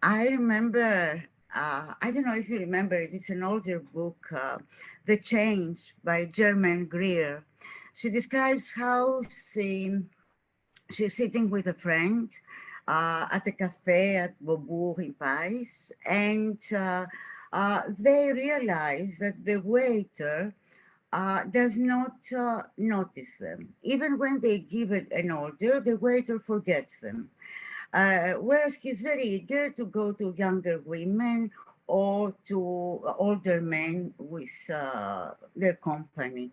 I remember, I don't know if you remember it, it's an older book, The Change by German Greer. She describes how she's sitting with a friend at a cafe at Beaubourg in Paris, and they realize that the waiter does not notice them. Even when they give an order, the waiter forgets them. Whereas he's very eager to go to younger women or to older men with their company.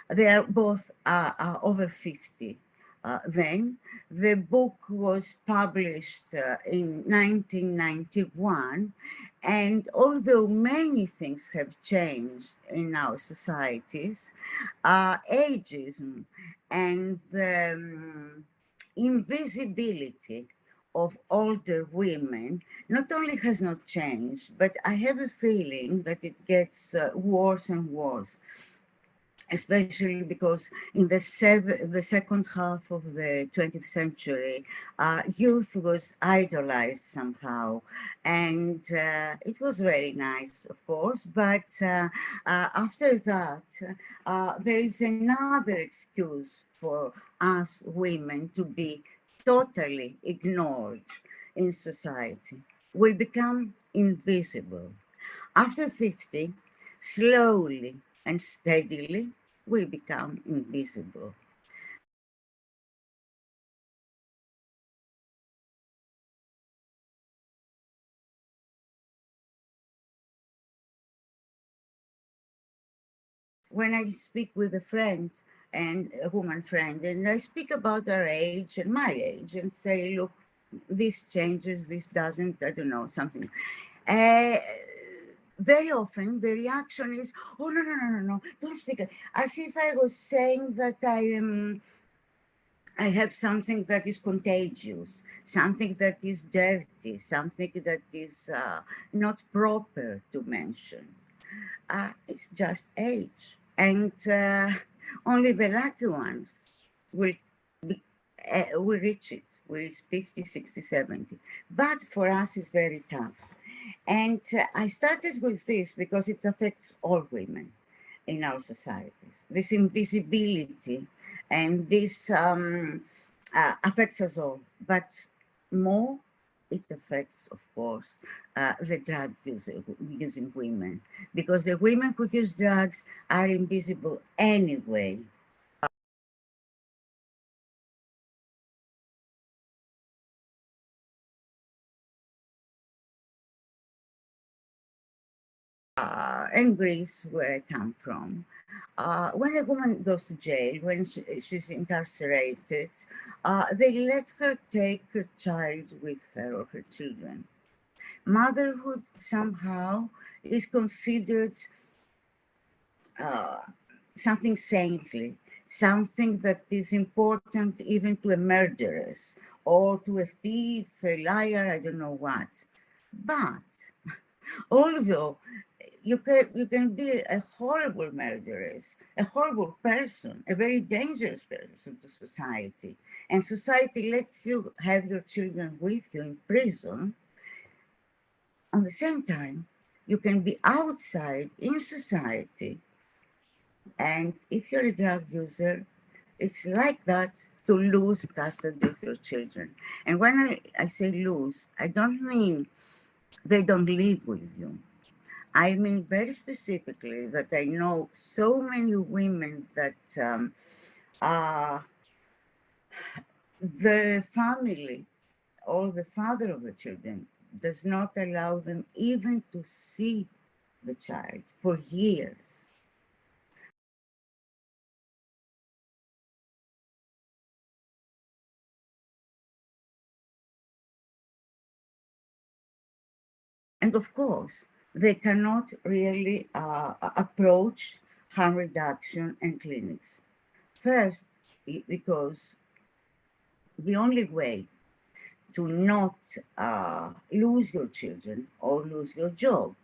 They are both over 50. Then the book was published in 1991, and although many things have changed in our societies, ageism and the invisibility of older women not only has not changed, but I have a feeling that it gets worse and worse, especially because in the second half of the 20th century, youth was idolized somehow. And it was very nice, of course, but after that, there is another excuse for us women to be totally ignored in society. We become invisible. After 50, slowly and steadily, we become invisible. When I speak with a friend and a woman friend, and I speak about our age and my age and say, look, this changes, this doesn't, I don't know, something. Uh, Very often the reaction is, oh, no, no, no, no, no, don't speak. As if I was saying that I have something that is contagious, something that is dirty, something that is not proper to mention. It's just age. And only the lucky ones will, be, will reach it, will reach 50, 60, 70. But for us, it's very tough. And I started with this because it affects all women in our societies. This invisibility and this affects us all, but more it affects, of course, the using women, because the women who use drugs are invisible anyway. In Greece, where I come from, when a woman goes to jail, when she's incarcerated, they let her take her child with her or her children. Motherhood somehow is considered uh, something saintly, something that is important even to a murderess or to a thief, a liar, I don't know what. But although you can be a horrible murderess, a horrible person, a very dangerous person to society, and society lets you have your children with you in prison, on the same time, you can be outside in society. And if you're a drug user, it's like that to lose custody of your children. And when I say lose, I don't mean they don't live with you. I mean very specifically that I know so many women that uh, the family or the father of the children does not allow them even to see the child for years. And of course, they cannot really approach harm reduction and clinics. First, because the only way to not lose your children or lose your job,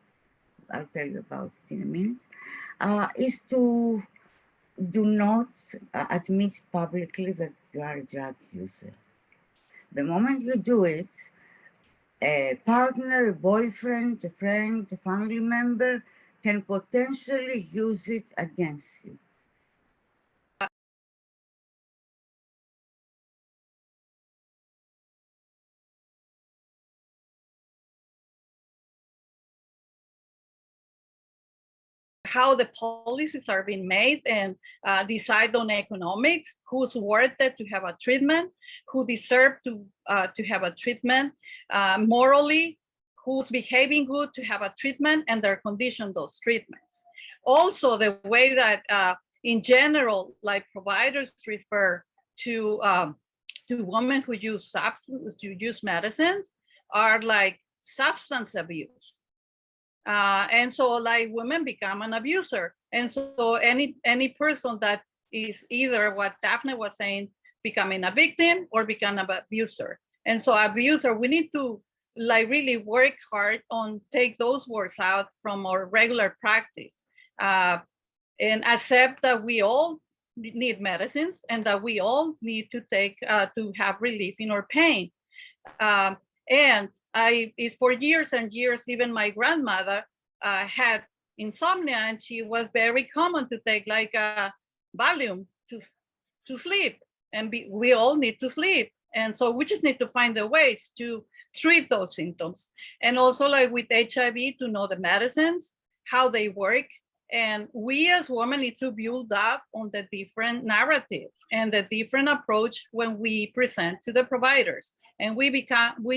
I'll tell you about it in a minute, is to do not admit publicly that you are a drug user. The moment you do it, A partner, a boyfriend, a friend, a family member can potentially use it against you. How the policies are being made and decide on economics, who's worth it to have a treatment, who deserve to have a treatment, morally, who's behaving good to have a treatment, and their condition those treatments. Also, the way that in general, like providers refer to women who use substance, to use medicines, are like substance abuse. And so like women become an abuser. And so any person that is either what Daphne was saying, becoming a victim or become an abuser. And so abuser, we need to like really work hard on take those words out from our regular practice and accept that we all need medicines and that we all need to take to have relief in our pain. And it's for years and years, even my grandmother had insomnia, and she was very common to take like a Valium to sleep. And we all need to sleep. And so we just need to find the ways to treat those symptoms. And also like with HIV, to know the medicines, how they work. And we as women need to build up on the different narrative and the different approach when we present to the providers. And we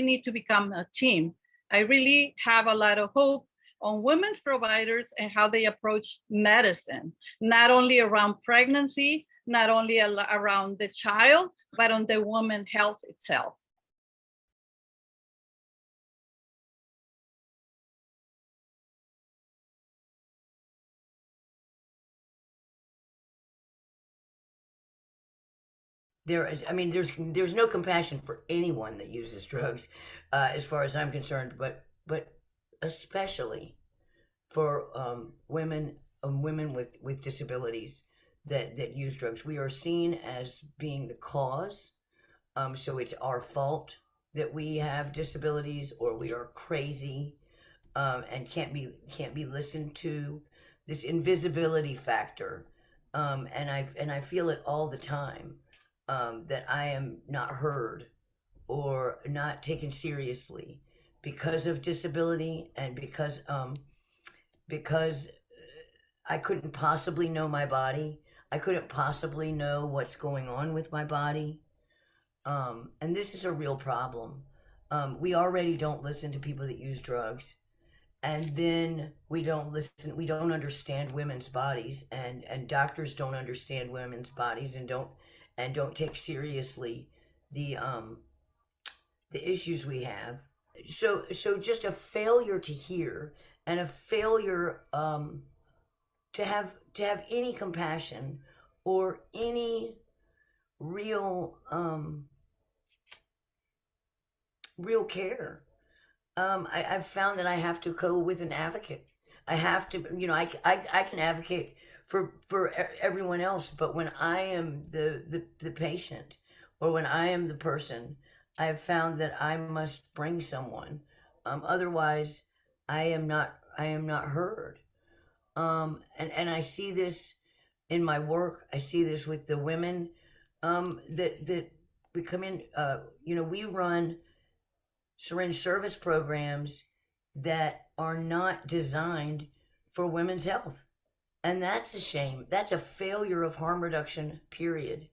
need to become a team. I really have a lot of hope on women's providers and how they approach medicine, not only around pregnancy, not only around the child, but on the woman health itself. I mean, there's no compassion for anyone that uses drugs, as far as I'm concerned, but especially for women with disabilities that use drugs. We are seen as being the cause, so it's our fault that we have disabilities, or we are crazy, and can't be listened to. This invisibility factor, and I feel it all the time, that I am not heard or not taken seriously because of disability, and because I couldn't possibly know my body. I couldn't possibly know what's going on with my body. And this is a real problem. We already don't listen to people that use drugs. And then we don't understand women's bodies, and doctors don't understand women's bodies, and don't take seriously the issues we have. So just a failure to hear, and a failure to have any compassion or any real real care. I've found that I have to go with an advocate. I have to, I can advocate for everyone else, but when I am the patient, or when I am the person, I have found that I must bring someone. Otherwise, I am not heard. And I see this in my work. I see this with the women that we come in. We run syringe service programs that are not designed for women's health. And that's a shame. That's a failure of harm reduction, period.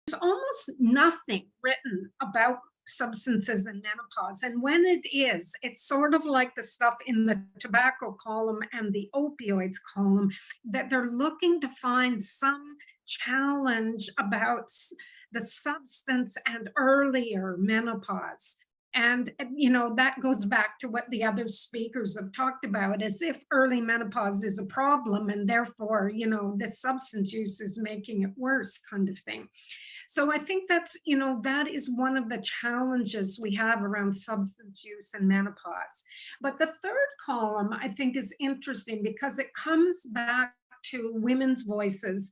There's almost nothing written about substances in menopause. And when it is, it's sort of like the stuff in the tobacco column and the opioids column, that they're looking to find some challenge about the substance and earlier menopause. And, you know, that goes back to what the other speakers have talked about, as if early menopause is a problem and therefore, you know, the substance use is making it worse, kind of thing. So I think that's, you know, that is one of the challenges we have around substance use and menopause. But the third column, I think, is interesting because it comes back to women's voices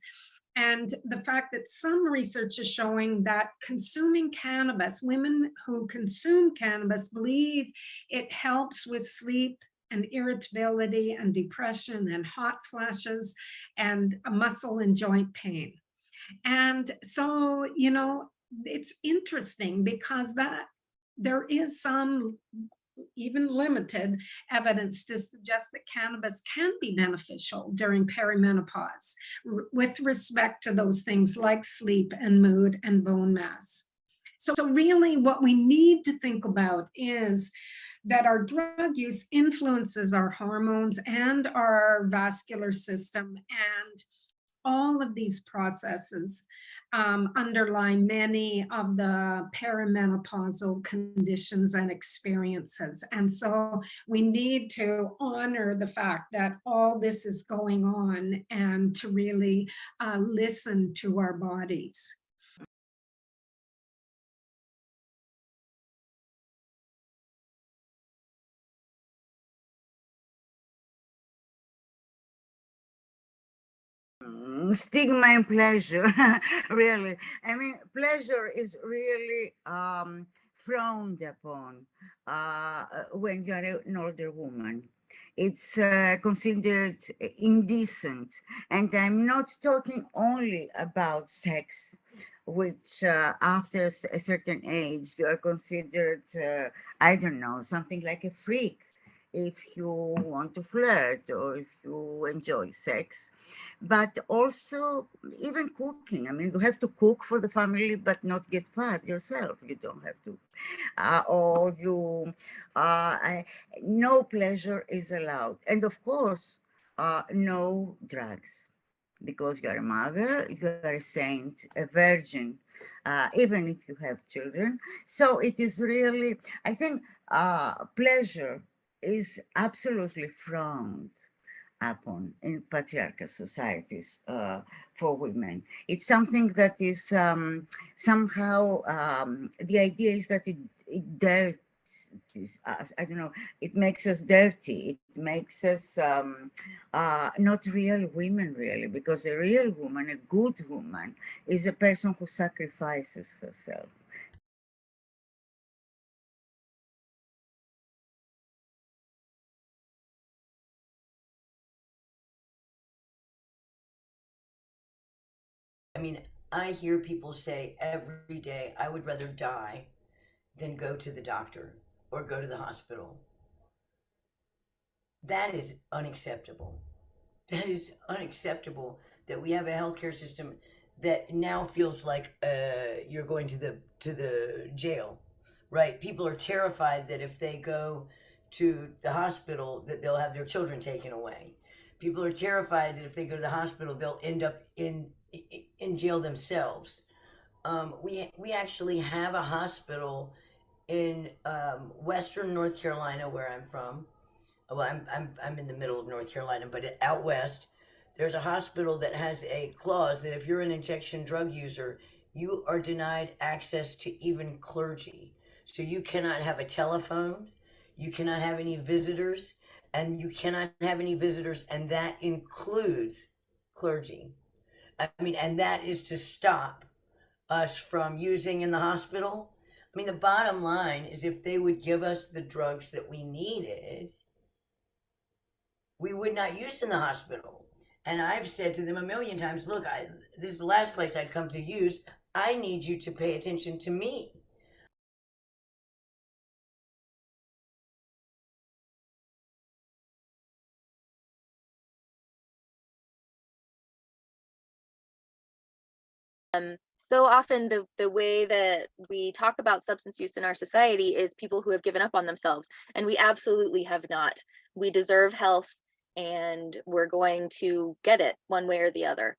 and the fact that some research is showing that consuming cannabis, women who consume cannabis believe it helps with sleep and irritability and depression and hot flashes and muscle and joint pain. And so, you know, it's interesting because that there is some even limited evidence to suggest that cannabis can be beneficial during perimenopause with respect to those things like sleep and mood and bone mass. So really what we need to think about is that our drug use influences our hormones and our vascular system, and all of these processes underlie many of the perimenopausal conditions and experiences. And so we need to honor the fact that all this is going on and to really listen to our bodies. Stigma and pleasure, really. I mean, pleasure is really frowned upon when you're an older woman. It's considered indecent. And I'm not talking only about sex, which after a certain age, you are considered, I don't know, something like a freak if you want to flirt or if you enjoy sex, but also even cooking. I mean, you have to cook for the family, but not get fat yourself. You don't have to. Or you, no pleasure is allowed. And of course, no drugs, because you are a mother, you are a saint, a virgin, even if you have children. So it is really, I think, pleasure is absolutely frowned upon in patriarchal societies for women. It's something that is somehow, the idea is that it dirts us. I don't know, it makes us dirty. It makes us not real women, really, because a real woman, a good woman, is a person who sacrifices herself. I mean, I hear people say every day, I would rather die than go to the doctor or go to the hospital. That is unacceptable. That is unacceptable that we have a healthcare system that now feels like you're going to the jail, right? People are terrified that if they go to the hospital that they'll have their children taken away. People are terrified that if they go to the hospital they'll end up in jail themselves. We actually have a hospital in Western North Carolina, where I'm from. Well, I'm in the middle of North Carolina, but out west, there's a hospital that has a clause that if you're an injection drug user, you are denied access to even clergy. So you cannot have a telephone, you cannot have any visitors, and you cannot have any visitors, and that includes clergy. I mean, and that is to stop us from using in the hospital. I mean, the bottom line is if they would give us the drugs that we needed, we would not use in the hospital. And I've said to them a million times, look, this is the last place I'd come to use. I need you to pay attention to me. So often the way that we talk about substance use in our society is people who have given up on themselves, and we absolutely have not. We deserve health, and we're going to get it one way or the other.